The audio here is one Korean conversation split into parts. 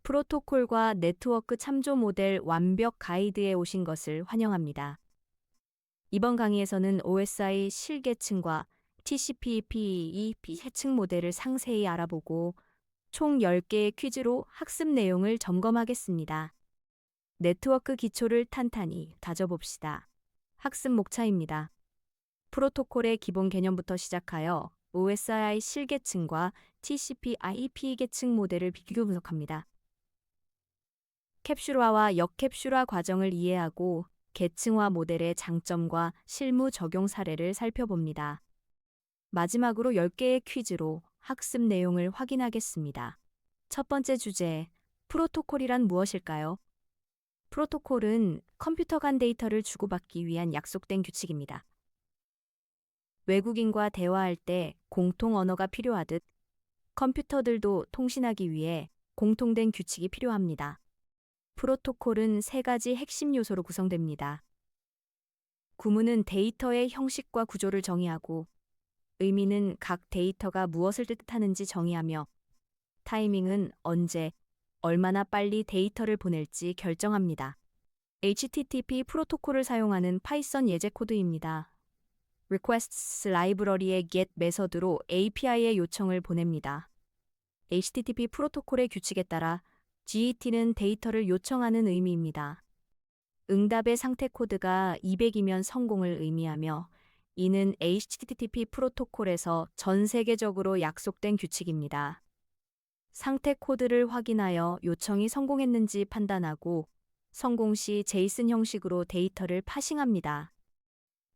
프로토콜과 네트워크 참조 모델 완벽 가이드에 오신 것을 환영합니다. 이번 강의에서는 OSI 실계층과 TCP/IP 해층 모델을 상세히 알아보고 총 10개의 퀴즈로 학습 내용을 점검하겠습니다. 네트워크 기초를 탄탄히 다져봅시다. 학습 목차입니다. 프로토콜의 기본 개념부터 시작하여 OSI 실계층과 TCP/IP 계층 모델을 비교 분석합니다. 캡슐화와 역캡슐화 과정을 이해하고 계층화 모델의 장점과 실무 적용 사례를 살펴봅니다. 마지막으로 10개의 퀴즈로 학습 내용을 확인하겠습니다. 첫 번째 주제, 프로토콜이란 무엇일까요? 프로토콜은 컴퓨터 간 데이터를 주고받기 위한 약속된 규칙입니다. 외국인과 대화할 때 공통 언어가 필요하듯 컴퓨터들도 통신하기 위해 공통된 규칙이 필요합니다. 프로토콜은 3가지 핵심 요소로 구성됩니다. 구문은 데이터의 형식과 구조를 정의하고, 의미는 각 데이터가 무엇을 뜻하는지 정의하며, 타이밍은 언제, 얼마나 빨리 데이터를 보낼지 결정합니다. HTTP 프로토콜을 사용하는 파이썬 예제 코드입니다. requests 라이브러리의 get 메서드로 API의 요청을 보냅니다. HTTP 프로토콜의 규칙에 따라 GET는 데이터를 요청하는 의미입니다. 응답의 상태 코드가 200이면 성공을 의미하며, 이는 HTTP 프로토콜에서 전 세계적으로 약속된 규칙입니다. 상태 코드를 확인하여 요청이 성공했는지 판단하고 성공 시 제이슨 형식으로 데이터를 파싱합니다.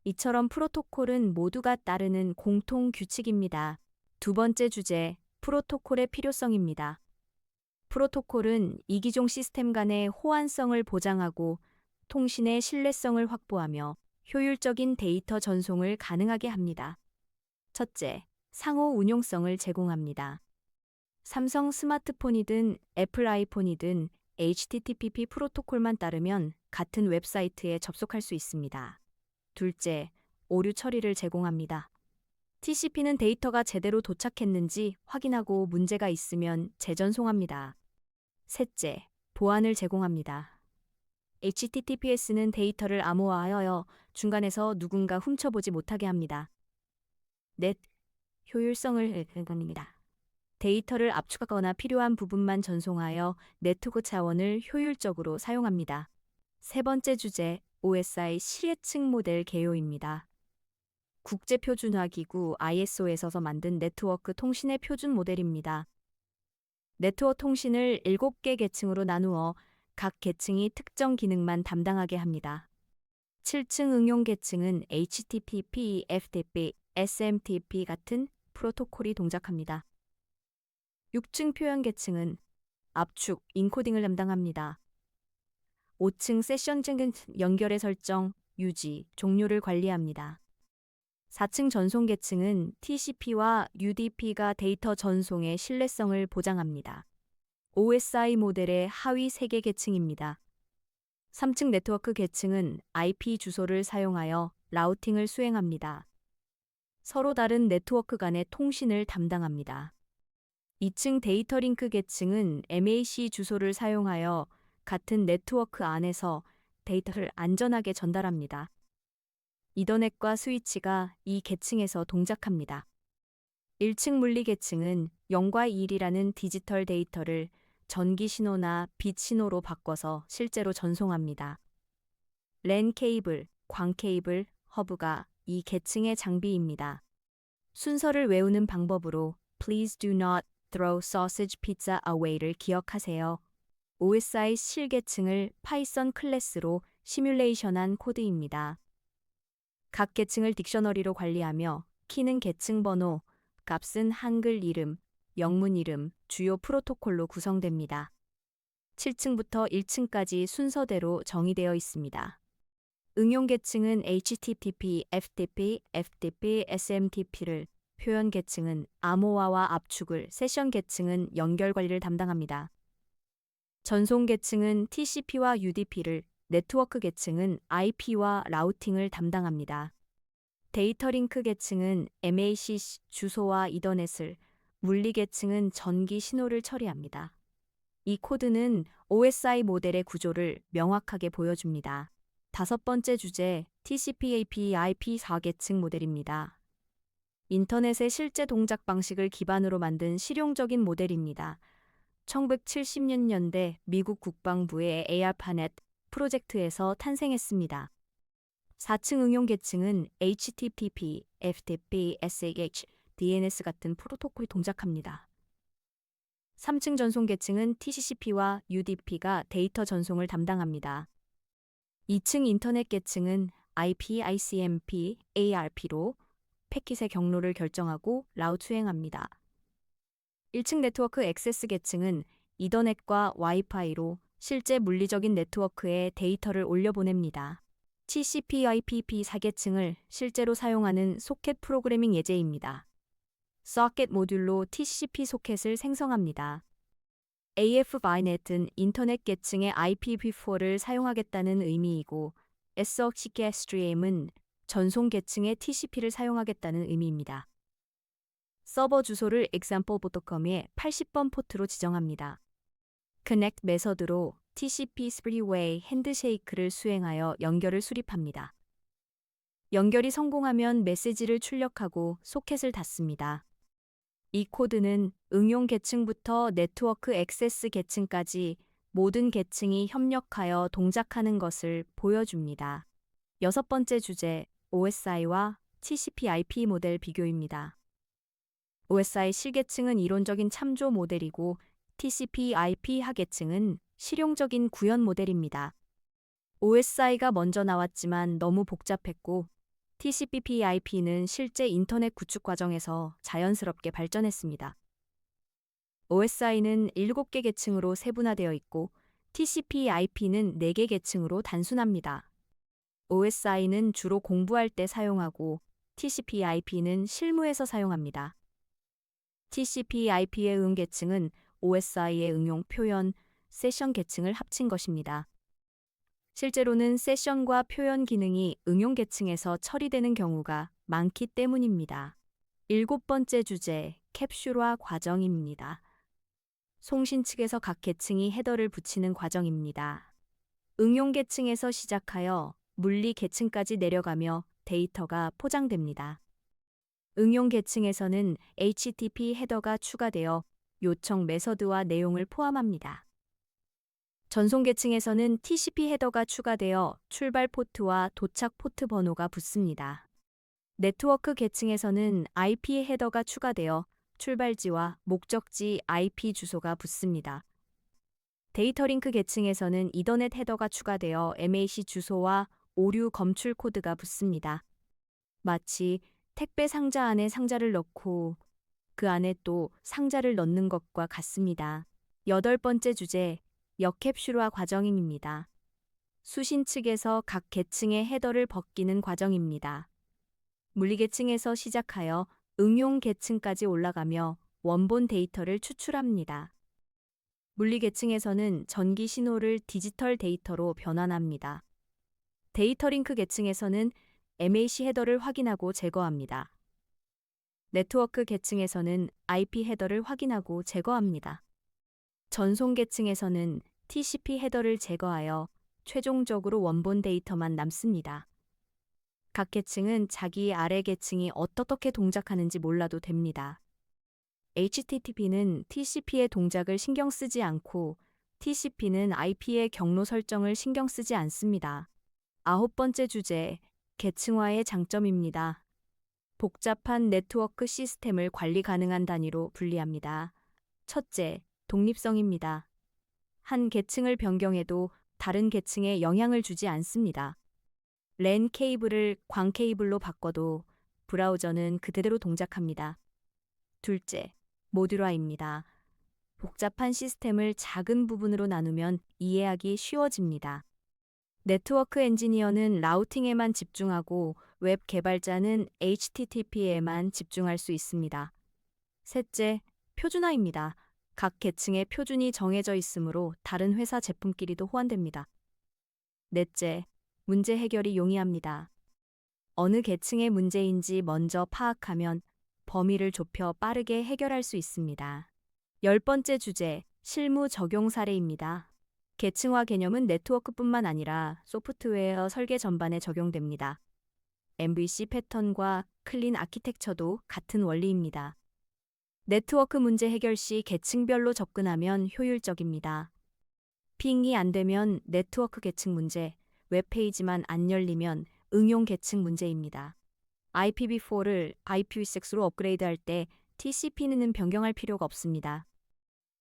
이처럼 프로토콜은 모두가 따르는 공통 규칙입니다. 두 번째 주제, 프로토콜의 필요성입니다. 프로토콜은 이기종 시스템 간의 호환성을 보장하고 통신의 신뢰성을 확보하며 효율적인 데이터 전송을 가능하게 합니다. 첫째, 상호 운용성을 제공합니다. 삼성 스마트폰이든 애플 아이폰이든 HTTP 프로토콜만 따르면 같은 웹사이트에 접속할 수 있습니다. 둘째, 오류 처리를 제공합니다. TCP는 데이터가 제대로 도착했는지 확인하고 문제가 있으면 재전송합니다. 셋째, 보안을 제공합니다. HTTPS는 데이터를 암호화하여 중간에서 누군가 훔쳐보지 못하게 합니다. 넷, 효율성을 제공합니다. 데이터를 압축하거나 필요한 부분만 전송하여 네트워크 자원을 효율적으로 사용합니다. 세 번째 주제, OSI 실계층 모델 개요입니다. 국제표준화기구 ISO에서 만든 네트워크 통신의 표준 모델입니다. 네트워크 통신을 7개 계층으로 나누어 각 계층이 특정 기능만 담당하게 합니다. 7층 응용 계층은 HTTP, FTP, SMTP 같은 프로토콜이 동작합니다. 6층 표현 계층은 압축, 인코딩을 담당합니다. 5층 세션층은 연결의 설정, 유지, 종료를 관리합니다. 4층 전송 계층은 TCP와 UDP가 데이터 전송의 신뢰성을 보장합니다. OSI 모델의 하위 3개 계층입니다. 3층 네트워크 계층은 IP 주소를 사용하여 라우팅을 수행합니다. 서로 다른 네트워크 간의 통신을 담당합니다. 2층 데이터 링크 계층은 MAC 주소를 사용하여 같은 네트워크 안에서 데이터를 안전하게 전달합니다. 이더넷과 스위치가 이 계층에서 동작합니다. 1층 물리 계층은 0과 1이라는 디지털 데이터를 전기 신호나 빛 신호로 바꿔서 실제로 전송합니다. 랜 케이블, 광 케이블, 허브가 이 계층의 장비입니다. 순서를 외우는 방법으로 Please do not throw sausage pizza away를 기억하세요. OSI 실계층을 파이썬 클래스로 시뮬레이션한 코드입니다. 각 계층을 딕셔너리로 관리하며 키는 계층 번호, 값은 한글 이름, 영문 이름, 주요 프로토콜로 구성됩니다. 7층부터 1층까지 순서대로 정의되어 있습니다. 응용 계층은 HTTP, FTP, FTP, SMTP를, 표현 계층은 암호화와 압축을, 세션 계층은 연결 관리를 담당합니다. 전송 계층은 TCP와 UDP를, 네트워크 계층은 IP와 라우팅을 담당합니다. 데이터 링크 계층은 MAC 주소와 이더넷을, 물리 계층은 전기 신호를 처리합니다. 이 코드는 OSI 모델의 구조를 명확하게 보여줍니다. 다섯 번째 주제, TCP/IP IP4계층 모델입니다. 인터넷의 실제 동작 방식을 기반으로 만든 실용적인 모델입니다. 1970년대 미국 국방부의 ARPANET 프로젝트에서 탄생했습니다. 4층 응용 계층은 HTTP, FTP, SSH, DNS 같은 프로토콜이 동작합니다. 3층 전송 계층은 TCP와 UDP가 데이터 전송을 담당합니다. 2층 인터넷 계층은 IP, ICMP, ARP로 패킷의 경로를 결정하고 라우트 수행합니다. 1층 네트워크 액세스 계층은 이더넷과 와이파이로 실제 물리적인 네트워크에 데이터를 올려보냅니다. TCP/IP 4계층을 실제로 사용하는 소켓 프로그래밍 예제입니다. 소켓 모듈로 TCP 소켓을 생성합니다. AF/VNet은 인터넷 계층의 IPv4를 사용하겠다는 의미이고 SOCKStream은 전송 계층의 TCP를 사용하겠다는 의미입니다. 서버 주소를 example.com의 80번 포트로 지정합니다. Connect 메서드로 TCP Three-way 핸드쉐이크를 수행하여 연결을 수립합니다. 연결이 성공하면 메시지를 출력하고 소켓을 닫습니다. 이 코드는 응용 계층부터 네트워크 액세스 계층까지 모든 계층이 협력하여 동작하는 것을 보여줍니다. 여섯 번째 주제, OSI와 TCP/IP 모델 비교입니다. OSI 실계층은 이론적인 참조 모델이고 TCP/IP 하계층은 실용적인 구현 모델입니다. OSI가 먼저 나왔지만 너무 복잡했고 TCP/IP는 실제 인터넷 구축 과정에서 자연스럽게 발전했습니다. OSI는 7개 계층으로 세분화되어 있고 TCP/IP는 4개 계층으로 단순합니다. OSI는 주로 공부할 때 사용하고 TCP/IP는 실무에서 사용합니다. TCP/IP의 계층은 OSI의 응용 표현, 세션 계층을 합친 것입니다. 실제로는 세션과 표현 기능이 응용 계층에서 처리되는 경우가 많기 때문입니다. 일곱 번째 주제, 캡슐화 과정입니다. 송신 측에서 각 계층이 헤더를 붙이는 과정입니다. 응용 계층에서 시작하여 물리 계층까지 내려가며 데이터가 포장됩니다. 응용 계층에서는 HTTP 헤더가 추가되어 요청 메서드와 내용을 포함합니다. 전송 계층에서는 TCP 헤더가 추가되어 출발 포트와 도착 포트 번호가 붙습니다. 네트워크 계층에서는 IP 헤더가 추가되어 출발지와 목적지 IP 주소가 붙습니다. 데이터 링크 계층에서는 이더넷 헤더가 추가되어 MAC 주소와 오류 검출 코드가 붙습니다. 마치 택배 상자 안에 상자를 넣고 그 안에 또 상자를 넣는 것과 같습니다. 여덟 번째 주제, 역캡슐화 과정입니다. 수신 측에서 각 계층의 헤더를 벗기는 과정입니다. 물리 계층에서 시작하여 응용 계층까지 올라가며 원본 데이터를 추출합니다. 물리 계층에서는 전기 신호를 디지털 데이터로 변환합니다. 데이터 링크 계층에서는 MAC 헤더를 확인하고 제거합니다. 네트워크 계층에서는 IP 헤더를 확인하고 제거합니다. 전송 계층에서는 TCP 헤더를 제거하여 최종적으로 원본 데이터만 남습니다. 각 계층은 자기 아래 계층이 어떻게 동작하는지 몰라도 됩니다. HTTP는 TCP의 동작을 신경 쓰지 않고 TCP는 IP의 경로 설정을 신경 쓰지 않습니다. 아홉 번째 주제, 계층화의 장점입니다. 복잡한 네트워크 시스템을 관리 가능한 단위로 분리합니다. 첫째, 독립성입니다. 한 계층을 변경해도 다른 계층에 영향을 주지 않습니다. 랜 케이블을 광 케이블로 바꿔도 브라우저는 그대로 동작합니다. 둘째, 모듈화입니다. 복잡한 시스템을 작은 부분으로 나누면 이해하기 쉬워집니다. 네트워크 엔지니어는 라우팅에만 집중하고 웹 개발자는 HTTP에만 집중할 수 있습니다. 셋째, 표준화입니다. 각 계층의 표준이 정해져 있으므로 다른 회사 제품끼리도 호환됩니다. 넷째, 문제 해결이 용이합니다. 어느 계층의 문제인지 먼저 파악하면 범위를 좁혀 빠르게 해결할 수 있습니다. 열 번째 주제, 실무 적용 사례입니다. 계층화 개념은 네트워크뿐만 아니라 소프트웨어 설계 전반에 적용됩니다. MVC 패턴과 클린 아키텍처도 같은 원리입니다. 네트워크 문제 해결 시 계층별로 접근하면 효율적입니다. 핑이 안 되면 네트워크 계층 문제, 웹페이지만 안 열리면 응용 계층 문제입니다. IPv4를 IPv6로 업그레이드할 때 TCP는 변경할 필요가 없습니다.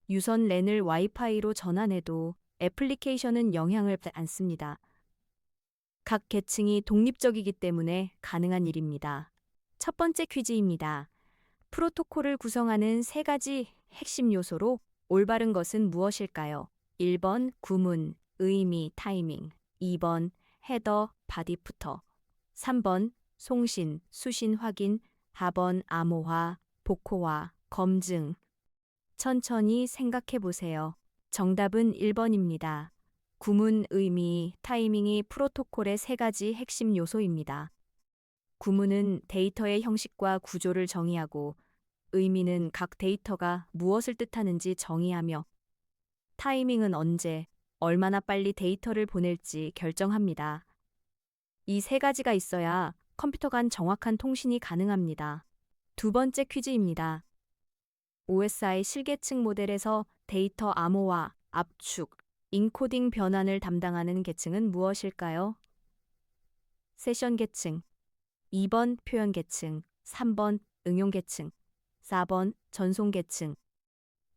유선 랜을 와이파이로 전환해도 애플리케이션은 영향을 받지 않습니다. 각 계층이 독립적이기 때문에 가능한 일입니다. 첫 번째 퀴즈입니다. 프로토콜을 구성하는 세 가지 핵심 요소로 올바른 것은 무엇일까요? 1번 구문, 의미, 타이밍. 2번 헤더, 바디 푸터. 3번 송신, 수신 확인. 4번 암호화, 복호화, 검증. 천천히 생각해 보세요. 정답은 1번입니다. 구문, 의미, 타이밍이 프로토콜의 세 가지 핵심 요소입니다. 구문은 데이터의 형식과 구조를 정의하고, 의미는 각 데이터가 무엇을 뜻하는지 정의하며, 타이밍은 언제, 얼마나 빨리 데이터를 보낼지 결정합니다. 이 세 가지가 있어야 컴퓨터 간 정확한 통신이 가능합니다. 두 번째 퀴즈입니다. OSI 실계층 모델에서 데이터 암호화, 압축, 인코딩 변환을 담당하는 계층은 무엇일까요? 세션 계층, 2번 표현 계층, 3번 응용 계층, 4번 전송 계층.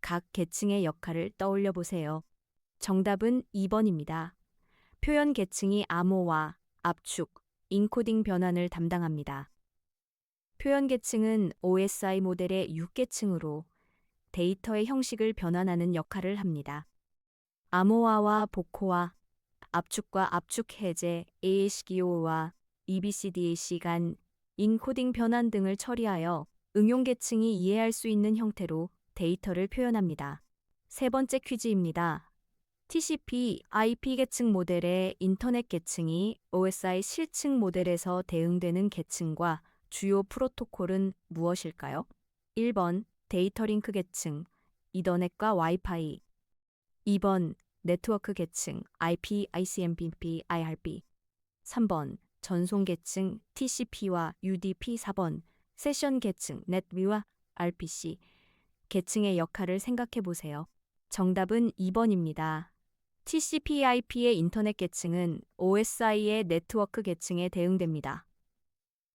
각 계층의 역할을 떠올려 보세요. 정답은 2번입니다. 표현 계층이 암호화, 압축, 인코딩 변환을 담당합니다. 표현 계층은 OSI 모델의 6계층으로 데이터의 형식을 변환하는 역할을 합니다. 암호화와 복호화, 압축과 압축 해제, ASGO와 EBCDAC 간 인코딩 변환 등을 처리하여 응용 계층이 이해할 수 있는 형태로 데이터를 표현합니다. 세 번째 퀴즈입니다. TCP, IP 계층 모델의 인터넷 계층이 OSI 실층 모델에서 대응되는 계층과 주요 프로토콜은 무엇일까요? 1번 데이터 링크 계층, 이더넷과 와이파이. 2번 네트워크 계층, IP, ICMP, IRP. 3번 전송 계층, TCP와 UDP. 4번 세션 계층, 넷위와 RPC. 계층의 역할을 생각해 보세요. 정답은 2번입니다. TCP/IP의 인터넷 계층은 OSI의 네트워크 계층에 대응됩니다.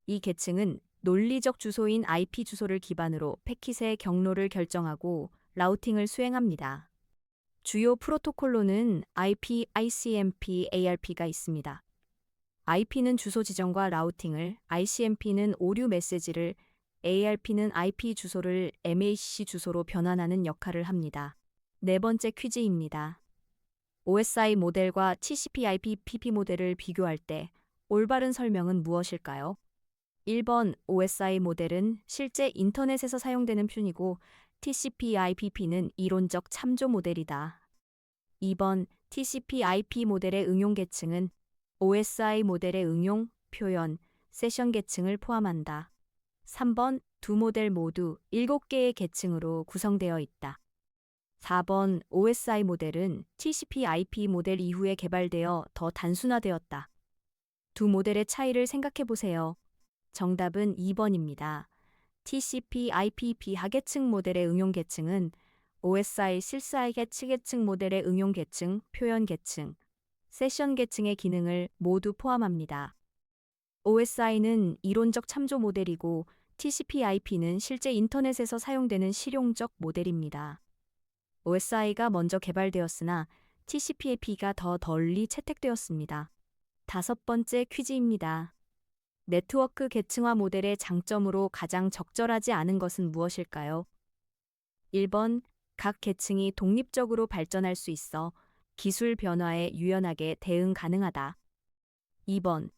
이 계층은 논리적 주소인 IP 주소를 기반으로 패킷의 경로를 결정하고 라우팅을 수행합니다. 주요 프로토콜로는 IP, ICMP, ARP가 있습니다. IP는 주소 지정과 라우팅을, ICMP는 오류 메시지를, ARP는 IP 주소를 MAC 주소로 변환하는 역할을 합니다. 네 번째 퀴즈입니다. OSI 모델과 TCP/IP PP 모델을 비교할 때 올바른 설명은 무엇일까요? 1번 OSI 모델은 실제 인터넷에서 사용되는 튠이고 TCP/IPP는 이론적 참조 모델이다. 2번 TCP/IP 모델의 응용 계층은 OSI 모델의 응용, 표현, 세션 계층을 포함한다. 3번 두 모델 모두 7개의 계층으로 구성되어 있다. 4번 OSI 모델은 TCP/IP 모델 이후에 개발되어 더 단순화되었다. 두 모델의 차이를 생각해 보세요. 정답은 2번입니다. TCP/IP 비하계층 모델의 응용 계층은 OSI 실사의 계층 모델의 응용 계층, 표현 계층, 세션 계층의 기능을 모두 포함합니다. OSI는 이론적 참조 모델이고 TCP/IP는 실제 인터넷에서 사용되는 실용적 모델입니다. OSI가 먼저 개발되었으나 TCP/IP가 더 널리 채택되었습니다. 다섯 번째 퀴즈입니다. 네트워크 계층화 모델의 장점으로 가장 적절하지 않은 것은 무엇일까요? 1번 각 계층이 독립적으로 발전할 수 있어 기술 변화에 유연하게 대응 가능하다. 2번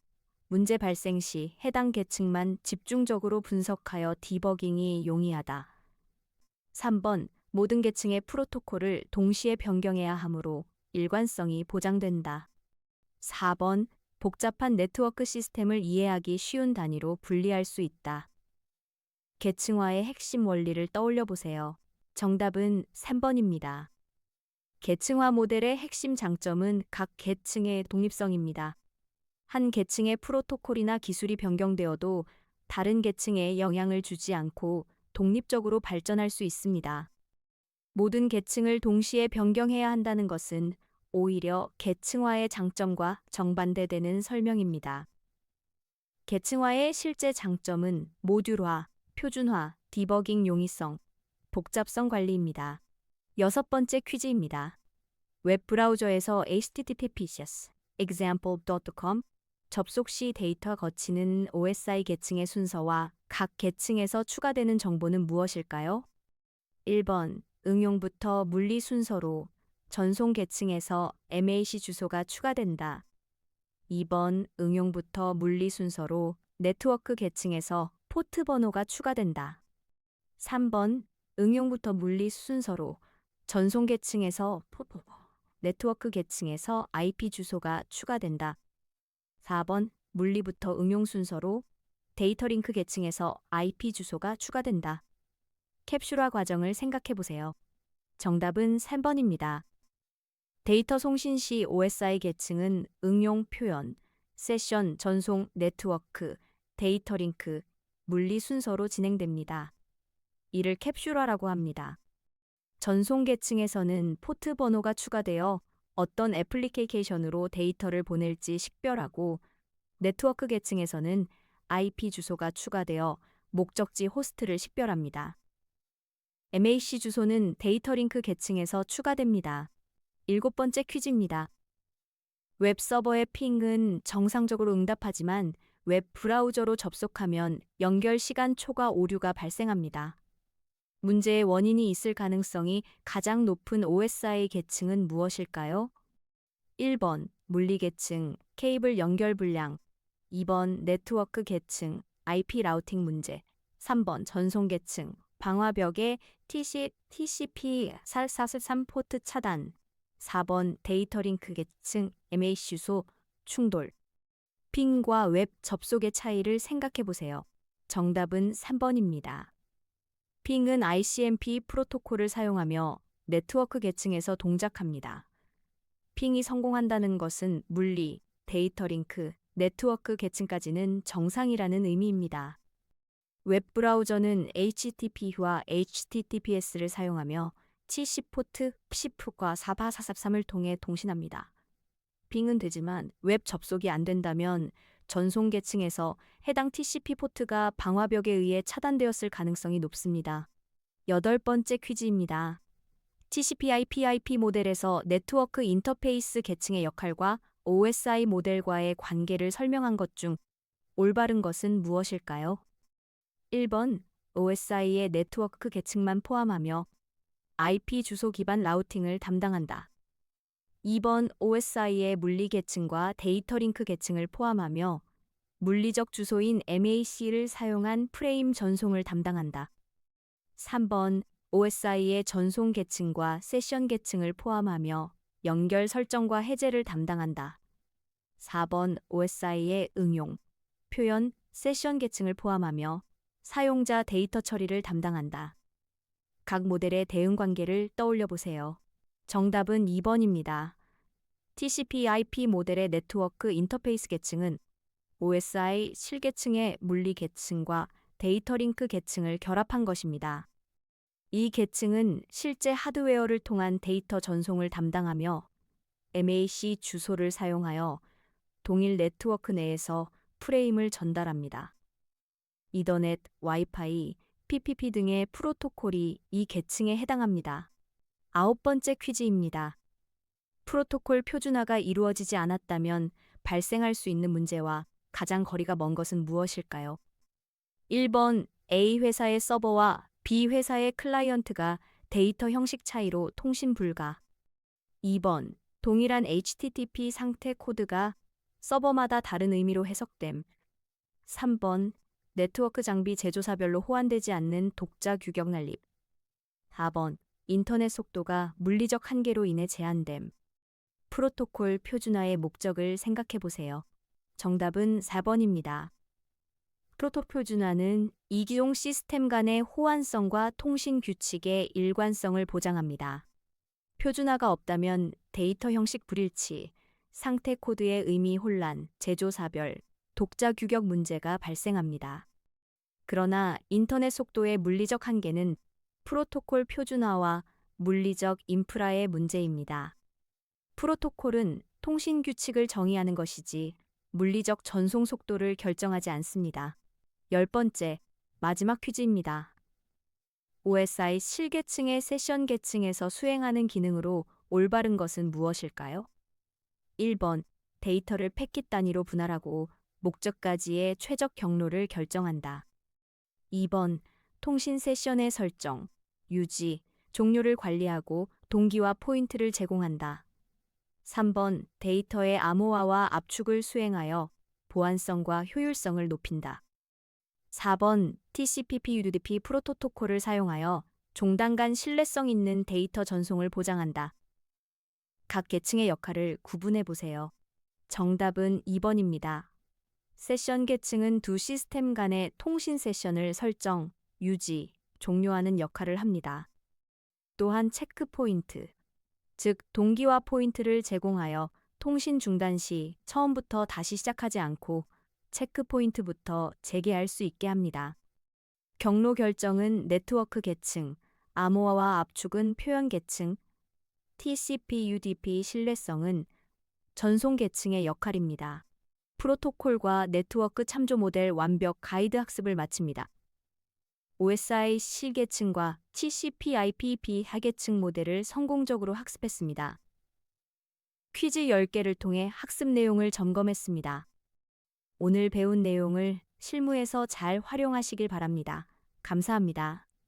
문제 발생 시 해당 계층만 집중적으로 분석하여 디버깅이 용이하다. 3번 모든 계층의 프로토콜을 동시에 변경해야 하므로 일관성이 보장된다. 4번 복잡한 네트워크 시스템을 이해하기 쉬운 단위로 분리할 수 있다. 계층화의 핵심 원리를 떠올려 보세요. 정답은 3번입니다. 계층화 모델의 핵심 장점은 각 계층의 독립성입니다. 한 계층의 프로토콜이나 기술이 변경되어도 다른 계층에 영향을 주지 않고 독립적으로 발전할 수 있습니다. 모든 계층을 동시에 변경해야 한다는 것은 오히려 계층화의 장점과 정반대되는 설명입니다. 계층화의 실제 장점은 모듈화, 표준화, 디버깅 용이성, 복잡성 관리입니다. 여섯 번째 퀴즈입니다. 웹 브라우저에서 https example.com 접속 시 데이터 거치는 OSI 계층의 순서와 각 계층에서 추가되는 정보는 무엇일까요? 1번 응용부터 물리 순서로 전송 계층에서 MAC 주소가 추가된다. 2번 응용부터 물리 순서로 네트워크 계층에서 포트 번호가 추가된다. 3번 응용부터 물리 순서로 전송 계층에서 네트워크 계층에서 IP 주소가 추가된다. 4번 물리부터 응용 순서로 데이터 링크 계층에서 IP 주소가 추가된다. 캡슐화 과정을 생각해 보세요. 정답은 3번입니다. 데이터 송신 시 OSI 계층은 응용 표현, 세션, 전송, 네트워크, 데이터 링크, 물리 순서로 진행됩니다. 이를 캡슐화라고 합니다. 전송 계층에서는 포트 번호가 추가되어 어떤 애플리케이션으로 데이터를 보낼지 식별하고 네트워크 계층에서는 IP 주소가 추가되어 목적지 호스트를 식별합니다. MAC 주소는 데이터 링크 계층에서 추가됩니다. 7번째 퀴즈입니다. 웹 서버의 핑은 정상적으로 응답하지만 웹 브라우저로 접속하면 연결 시간 초과 오류가 발생합니다. 문제의 원인이 있을 가능성이 가장 높은 OSI 계층은 무엇일까요? 1번 물리 계층, 케이블 연결 불량, 2번 네트워크 계층, IP 라우팅 문제, 3번 전송 계층, 방화벽의 TCP/443 포트 차단, 4번 데이터 링크 계층, MAC 주소 충돌. 핑과 웹 접속의 차이를 생각해 보세요. 정답은 3번입니다. 핑은 ICMP 프로토콜을 사용하며 네트워크 계층에서 동작합니다. 핑이 성공한다는 것은 물리, 데이터 링크, 네트워크 계층까지는 정상이라는 의미입니다. 웹 브라우저는 HTTP와 HTTPS를 사용하며 70포트 10과 443을 통해 통신합니다. 핑은 되지만 웹 접속이 안 된다면 전송 계층에서 해당 TCP 포트가 방화벽에 의해 차단되었을 가능성이 높습니다. 8번째 퀴즈입니다. TCP/IP 모델에서 네트워크 인터페이스 계층의 역할과 OSI 모델과의 관계를 설명한 것 중 올바른 것은 무엇일까요? 1번 OSI의 네트워크 계층만 포함하며 IP 주소 기반 라우팅을 담당한다. 2번 OSI의 물리 계층과 데이터 링크 계층을 포함하며 물리적 주소인 MAC를 사용한 프레임 전송을 담당한다. 3번 OSI의 전송 계층과 세션 계층을 포함하며 연결 설정과 해제를 담당한다. 4번 OSI의 응용, 표현, 세션 계층을 포함하며 사용자 데이터 처리를 담당한다. 각 모델의 대응 관계를 떠올려 보세요. 정답은 2번입니다. TCP/IP 모델의 네트워크 인터페이스 계층은 OSI 실계층의 물리 계층과 데이터 링크 계층을 결합한 것입니다. 이 계층은 실제 하드웨어를 통한 데이터 전송을 담당하며 MAC 주소를 사용하여 동일 네트워크 내에서 프레임을 전달합니다. 이더넷, 와이파이, PPP 등의 프로토콜이 이 계층에 해당합니다. 9번째 퀴즈입니다. 프로토콜 표준화가 이루어지지 않았다면 발생할 수 있는 문제와 가장 거리가 먼 것은 무엇일까요? 1번 A 회사의 서버와 B 회사의 클라이언트가 데이터 형식 차이로 통신 불가. 2번 동일한 HTTP 상태 코드가 서버마다 다른 의미로 해석됨. 3번 네트워크 장비 제조사별로 호환되지 않는 독자 규격 난립. 4번 인터넷 속도가 물리적 한계로 인해 제한됨. 프로토콜 표준화의 목적을 생각해 보세요. 정답은 4번입니다. 프로토 표준화는 이기종 시스템 간의 호환성과 통신 규칙의 일관성을 보장합니다. 표준화가 없다면 데이터 형식 불일치, 상태 코드의 의미 혼란, 제조사별, 독자 규격 문제가 발생합니다. 그러나 인터넷 속도의 물리적 한계는 프로토콜 표준화와 물리적 인프라의 문제입니다. 프로토콜은 통신 규칙을 정의하는 것이지 물리적 전송 속도를 결정하지 않습니다. 10번째, 마지막 퀴즈입니다. OSI 실계층의 세션 계층에서 수행하는 기능으로 올바른 것은 무엇일까요? 1번, 데이터를 패킷 단위로 분할하고 목적까지의 최적 경로를 결정한다. 2번, 통신 세션의 설정, 유지, 종료를 관리하고 동기화 포인트를 제공한다. 3번, 데이터의 암호화와 압축을 수행하여 보안성과 효율성을 높인다. 4번, TCP/UDP 프로토콜을 사용하여 종단 간 신뢰성 있는 데이터 전송을 보장한다. 각 계층의 역할을 구분해 보세요. 정답은 2번입니다. 세션 계층은 두 시스템 간의 통신 세션을 설정, 유지, 종료하는 역할을 합니다. 또한 체크 포인트, 즉 동기화 포인트를 제공하여 통신 중단 시 처음부터 다시 시작하지 않고 체크 포인트부터 재개할 수 있게 합니다. 경로 결정은 네트워크 계층, 암호화와 압축은 표현 계층, TCP/UDP 신뢰성은 전송 계층의 역할입니다. 프로토콜과 네트워크 참조 모델 완벽 가이드 학습을 마칩니다. OSI 실계층과 TCP/IP 하계층 모델을 성공적으로 학습했습니다. 퀴즈 10개를 통해 학습 내용을 점검했습니다. 오늘 배운 내용을 실무에서 잘 활용하시길 바랍니다. 감사합니다.